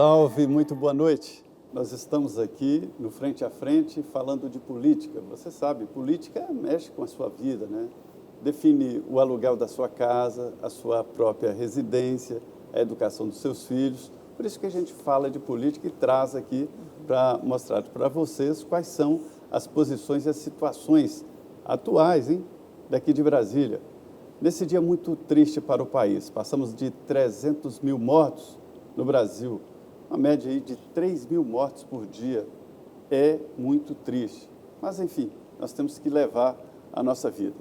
Salve, muito boa noite. Nós estamos aqui no Frente a Frente falando de política. Você sabe, política mexe com a sua vida, né? Define o aluguel da sua casa, a sua própria residência, a educação dos seus filhos. Por isso que a gente fala de política e traz aqui para mostrar para vocês quais são as posições e as situações atuais, daqui de Brasília. Nesse dia muito triste para o país, passamos de 300 mil mortos no Brasil, uma média aí de 3 mil mortos por dia. É muito triste, mas enfim, nós temos que levar a nossa vida.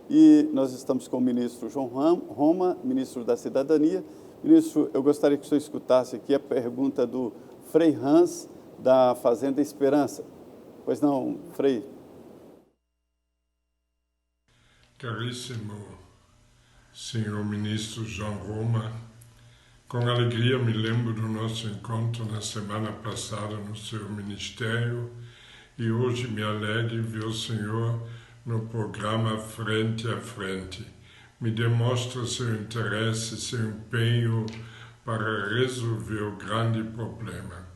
E nós estamos com o ministro João Roma, ministro da Cidadania. Ministro, eu gostaria que o senhor escutasse aqui a pergunta do Frei Hans, da Fazenda Esperança. Pois não, Frei? Caríssimo senhor ministro João Roma, com alegria me lembro do nosso encontro na semana passada no seu ministério e hoje me alegro ver o senhor no programa Frente a Frente. Me demonstra seu interesse, seu empenho para resolver o grande problema.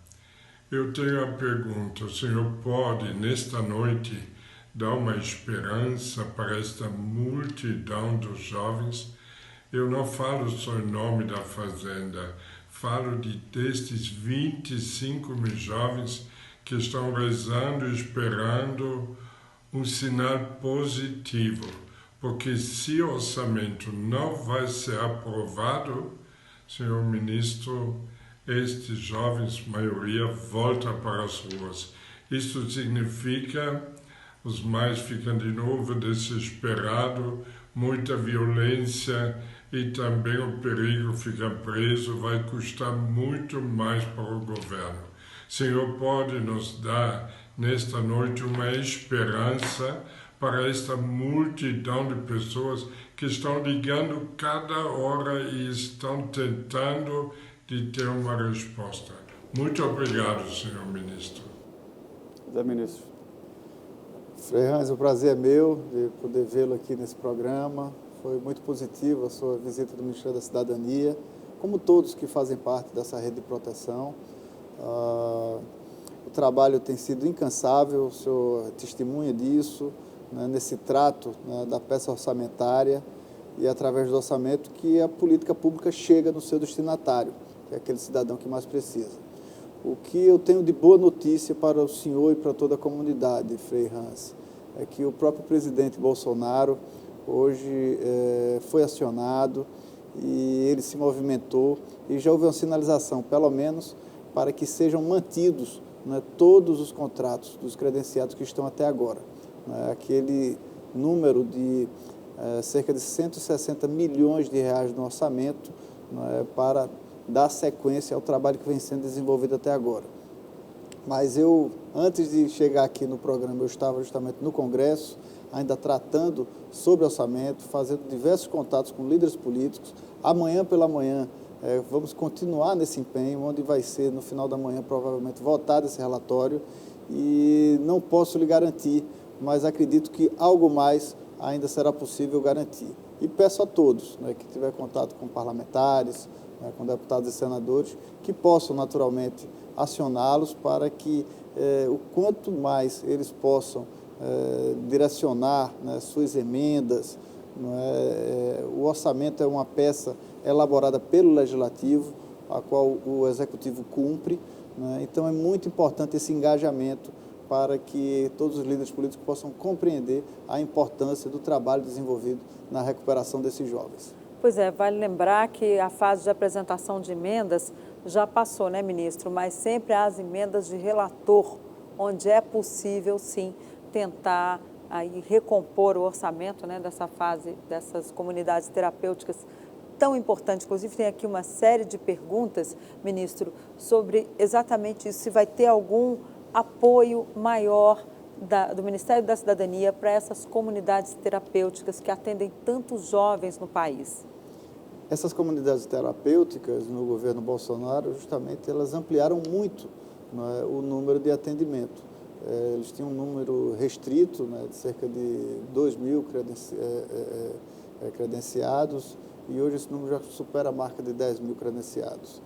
Eu tenho a pergunta: o senhor pode, nesta noite, dar uma esperança para esta multidão dos jovens? Eu não falo só em nome da Fazenda, falo destes 25 mil jovens que estão rezando e esperando um sinal positivo, porque se o orçamento não vai ser aprovado, senhor ministro, estes jovens, maioria, volta para as ruas. Isso significa, os mais ficam de novo desesperados, muita violência e também o perigo ficar preso vai custar muito mais para o governo. Senhor, pode nos dar nesta noite uma esperança para esta multidão de pessoas que estão ligando cada hora e estão tentando de ter uma resposta. Muito obrigado, senhor ministro. Zé Ministro. Frei Hans, o prazer é meu de poder vê-lo aqui nesse programa. Foi muito positiva a sua visita do Ministério da Cidadania, como todos que fazem parte dessa rede de proteção. O trabalho tem sido incansável, o senhor testemunha disso, né, nesse trato, né, da peça orçamentária e através do orçamento que a política pública chega no seu destinatário, que é aquele cidadão que mais precisa. O que eu tenho de boa notícia para o senhor e para toda a comunidade, Frei Hans, é que o próprio presidente Bolsonaro hoje foi acionado e ele se movimentou e já houve uma sinalização, pelo menos, para que sejam mantidos, né, todos os contratos dos credenciados que estão até agora. Né, aquele número de cerca de 160 milhões de reais no orçamento, né, para dar sequência ao trabalho que vem sendo desenvolvido até agora. Mas eu, antes de chegar aqui no programa, eu estava justamente no Congresso, ainda tratando sobre orçamento, fazendo diversos contatos com líderes políticos. Amanhã pela manhã vamos continuar nesse empenho, onde vai ser, no final da manhã, provavelmente, votado esse relatório. E não posso lhe garantir, mas acredito que algo mais ainda será possível garantir. E peço a todos, né, que tiver contato com parlamentares, com deputados e senadores, que possam naturalmente acioná-los para que o quanto mais eles possam direcionar, né, suas emendas. O orçamento é uma peça elaborada pelo Legislativo, a qual o Executivo cumpre, né, então é muito importante esse engajamento para que todos os líderes políticos possam compreender a importância do trabalho desenvolvido na recuperação desses jovens. Pois é, vale lembrar que a fase de apresentação de emendas já passou, né, ministro? Mas sempre há as emendas de relator, onde é possível, sim, tentar aí recompor o orçamento, né, dessa fase, dessas comunidades terapêuticas tão importantes. Inclusive, tem aqui uma série de perguntas, ministro, sobre exatamente isso, se vai ter algum apoio maior do Ministério da Cidadania para essas comunidades terapêuticas que atendem tantos jovens no país. Essas comunidades terapêuticas no governo Bolsonaro, justamente, elas ampliaram muito, né, o número de atendimento. Eles tinham um número restrito, né, de cerca de 2 mil credenciados, e hoje esse número já supera a marca de 10 mil credenciados.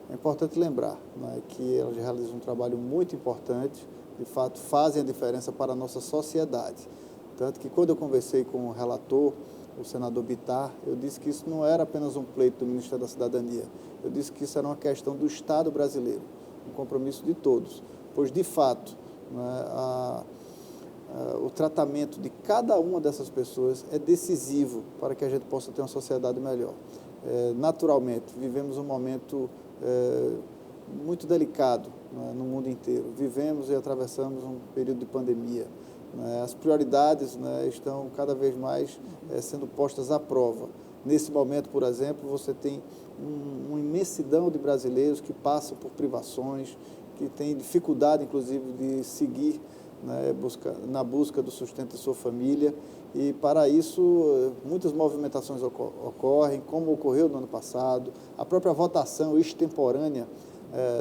É importante lembrar, né, que elas realizam um trabalho muito importante, de fato fazem a diferença para a nossa sociedade. Tanto que quando eu conversei com o relator, o senador Bittar, eu disse que isso não era apenas um pleito do Ministério da Cidadania, eu disse que isso era uma questão do Estado brasileiro, um compromisso de todos, pois de fato, né, o tratamento de cada uma dessas pessoas é decisivo para que a gente possa ter uma sociedade melhor. Naturalmente, vivemos um momento muito delicado, né, no mundo inteiro. Vivemos e atravessamos um período de pandemia. Né, as prioridades, né, estão cada vez mais sendo postas à prova. Nesse momento, por exemplo, você tem uma imensidão de brasileiros que passam por privações, que têm dificuldade, inclusive, de seguir, né, na busca do sustento de sua família, e para isso muitas movimentações ocorrem, como ocorreu no ano passado, a própria votação extemporânea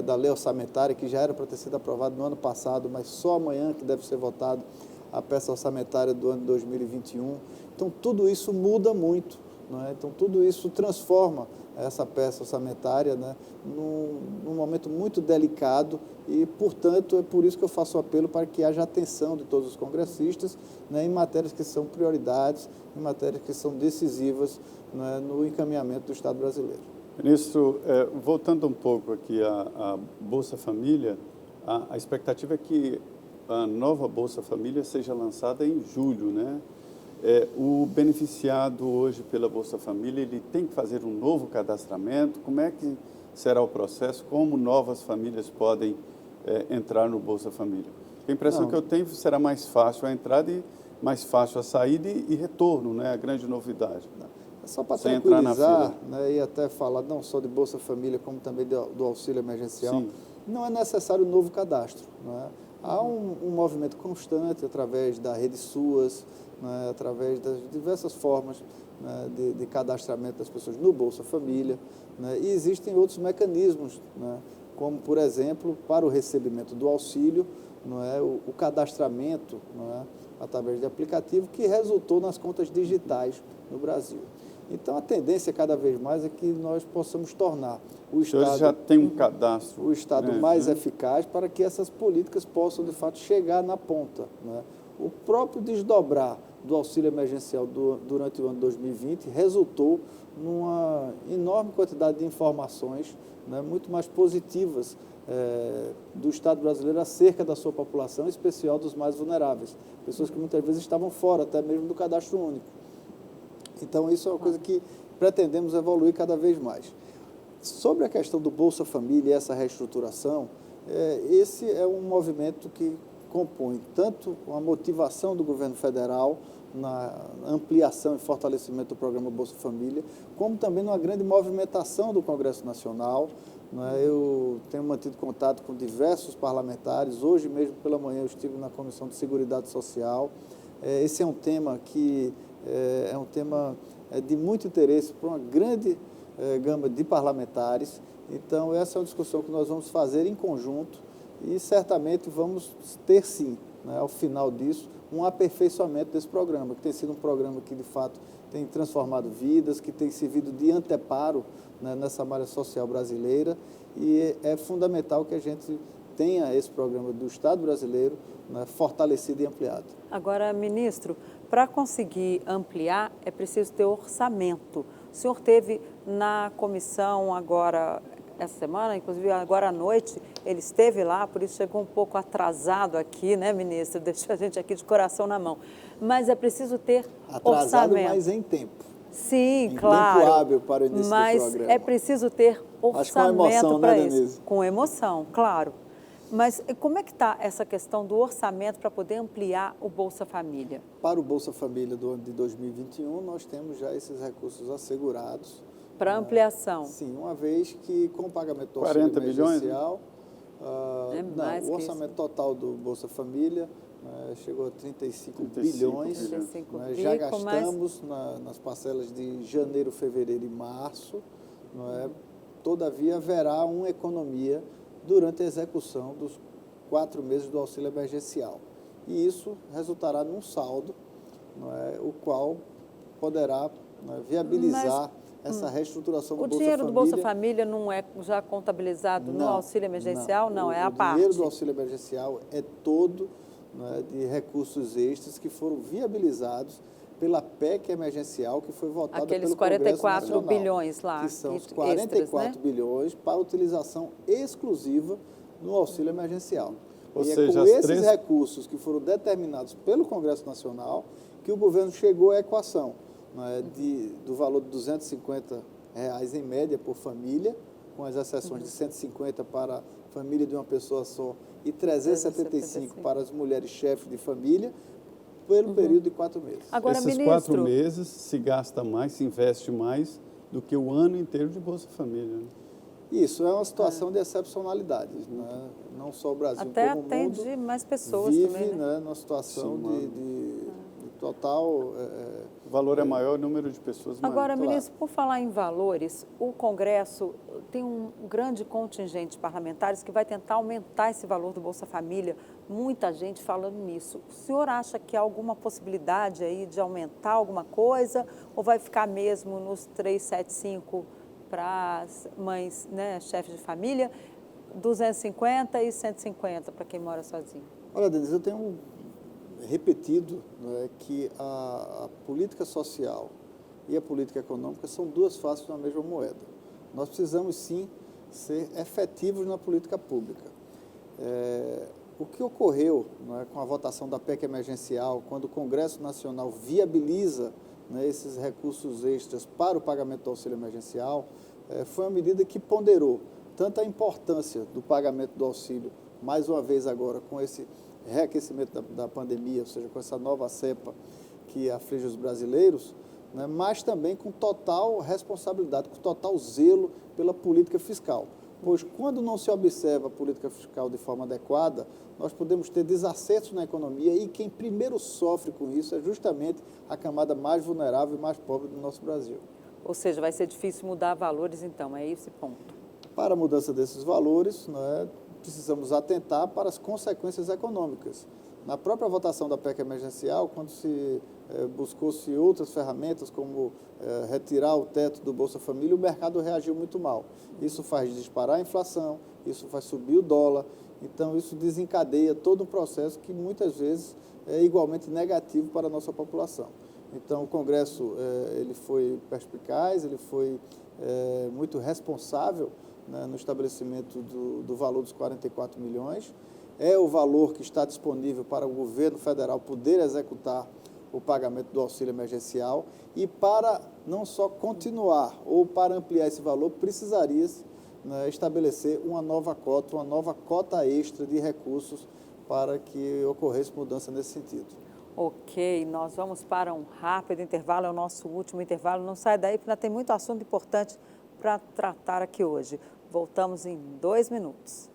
da lei orçamentária, que já era para ter sido aprovada no ano passado, mas só amanhã que deve ser votada a peça orçamentária do ano 2021. Então tudo isso muda muito, né? Então tudo isso transforma essa peça orçamentária, né, num momento muito delicado e, portanto, é por isso que eu faço o apelo para que haja atenção de todos os congressistas, né, em matérias que são prioridades, em matérias que são decisivas, né, no encaminhamento do Estado brasileiro. Ministro, voltando um pouco aqui à Bolsa Família, a expectativa é que a nova Bolsa Família seja lançada em julho, né? O beneficiado hoje pela Bolsa Família, ele tem que fazer um novo cadastramento? Como é que será o processo? Como novas famílias podem entrar no Bolsa Família? A impressão que eu tenho será mais fácil a entrada e mais fácil a saída e retorno, né? A grande novidade. É só para tranquilizar, né, e até falar não só de Bolsa Família, como também do auxílio emergencial, sim, não é necessário um novo cadastro, né? Há um movimento constante através da rede SUAS, né, através das diversas formas, né, de cadastramento das pessoas no Bolsa Família, né, e existem outros mecanismos, né, como, por exemplo, para o recebimento do auxílio, não é, o cadastramento, não é, através de aplicativo, que resultou nas contas digitais no Brasil. Então, a tendência cada vez mais é que nós possamos tornar o Estado, já tem um cadastro, o Estado, né, mais eficaz para que essas políticas possam, de fato, chegar na ponta, né? O próprio desdobrar do auxílio emergencial durante o ano 2020 resultou numa enorme quantidade de informações, né, muito mais positivas do Estado brasileiro acerca da sua população, em especial dos mais vulneráveis, pessoas que muitas vezes estavam fora até mesmo do cadastro único. Então, isso é uma coisa que pretendemos evoluir cada vez mais. Sobre a questão do Bolsa Família e essa reestruturação, esse é um movimento que compõe tanto a motivação do governo federal na ampliação e fortalecimento do programa Bolsa Família, como também numa grande movimentação do Congresso Nacional, né? Eu tenho mantido contato com diversos parlamentares. Hoje mesmo pela manhã eu estive na Comissão de Seguridade Social. Esse é um tema que é um tema de muito interesse para uma grande gama de parlamentares. Então, essa é uma discussão que nós vamos fazer em conjunto e certamente vamos ter, sim, né, ao final disso, um aperfeiçoamento desse programa, que tem sido um programa que, de fato, tem transformado vidas, que tem servido de anteparo, né, nessa malha social brasileira, e é fundamental que a gente tenha esse programa do Estado brasileiro, né, fortalecido e ampliado. Agora, ministro, para conseguir ampliar é preciso ter orçamento. O senhor teve na comissão agora, essa semana, inclusive agora à noite, ele esteve lá, por isso chegou um pouco atrasado aqui, né, ministro? Deixou a gente aqui de coração na mão. Mas é preciso ter atrasado, orçamento. mas em tempo. Sim, em claro. Tempo hábil para o início do programa. Mas é preciso ter orçamento para isso. Denise? Com emoção, claro. Mas como é que está essa questão do orçamento para poder ampliar o Bolsa Família? Para o Bolsa Família do ano de 2021, nós temos já esses recursos assegurados. Para ampliação? Sim, uma vez que com o pagamento do auxílio emergencial, o orçamento total do Bolsa Família chegou a 35 bilhões. 35 já gastamos nas parcelas de janeiro, fevereiro e março. Todavia, haverá uma economia durante a execução dos 4 meses do auxílio emergencial. E isso resultará num saldo, o qual poderá viabilizar essa reestruturação do O Bolsa dinheiro Família. do Bolsa Família não é já contabilizado no auxílio emergencial? Não, é a parte. O dinheiro do auxílio emergencial é todo, né, de recursos extras que foram viabilizados pela PEC emergencial que foi votada Aqueles pelo Congresso 44 Nacional, bilhões lá, que são os extras, 44 né? bilhões para utilização exclusiva no auxílio emergencial. Ou e seja, é com as esses três- recursos que foram determinados pelo Congresso Nacional que o governo chegou à equação, né, do valor de R$ 250 em média por família, com as exceções de 150 para a família de uma pessoa só e 375 para as mulheres chefes de família, pelo período de 4 meses. Agora, Esses ministro, 4 meses se gasta mais, se investe mais do que o ano inteiro de Bolsa Família. Né? Isso é uma situação de excepcionalidade, né? Não só o Brasil, até como o mundo atende mais pessoas vive, também, né? numa situação Sim, de total... O valor é maior, o número de pessoas maior. Agora, claro. ministro, por falar em valores, o Congresso tem um grande contingente de parlamentares que vai tentar aumentar esse valor do Bolsa Família. Muita gente falando nisso. O senhor acha que há alguma possibilidade aí de aumentar alguma coisa ou vai ficar mesmo nos 375 para as mães, né, chefes de família, 250 e 150 para quem mora sozinho? Olha, Denise, eu tenho repetido, né, que a política social e a política econômica são duas faces de uma mesma moeda. Nós precisamos, sim, ser efetivos na política pública. O que ocorreu, né, com a votação da PEC emergencial, quando o Congresso Nacional viabiliza, né, esses recursos extras para o pagamento do auxílio emergencial, foi uma medida que ponderou tanto a importância do pagamento do auxílio, mais uma vez agora, com esse reaquecimento da pandemia, ou seja, com essa nova cepa que aflige os brasileiros, né, mas também com total responsabilidade, com total zelo pela política fiscal. Pois quando não se observa a política fiscal de forma adequada, nós podemos ter desacertos na economia e quem primeiro sofre com isso é justamente a camada mais vulnerável e mais pobre do nosso Brasil. Ou seja, vai ser difícil mudar valores, então, é esse ponto. Para a mudança desses valores, né, precisamos atentar para as consequências econômicas. Na própria votação da PEC emergencial, quando se buscou-se outras ferramentas, como retirar o teto do Bolsa Família, o mercado reagiu muito mal. Isso faz disparar a inflação, isso faz subir o dólar, então isso desencadeia todo um processo que muitas vezes é igualmente negativo para a nossa população. Então o Congresso ele foi perspicaz, ele foi muito responsável, né, no estabelecimento do valor dos 44 milhões. É o valor que está disponível para o governo federal poder executar o pagamento do auxílio emergencial e para não só continuar ou para ampliar esse valor, precisaria, né, estabelecer uma nova cota extra de recursos para que ocorresse mudança nesse sentido. Ok, nós vamos para um rápido intervalo, é o nosso último intervalo. Não sai daí, porque ainda tem muito assunto importante para tratar aqui hoje. Voltamos em 2 minutos.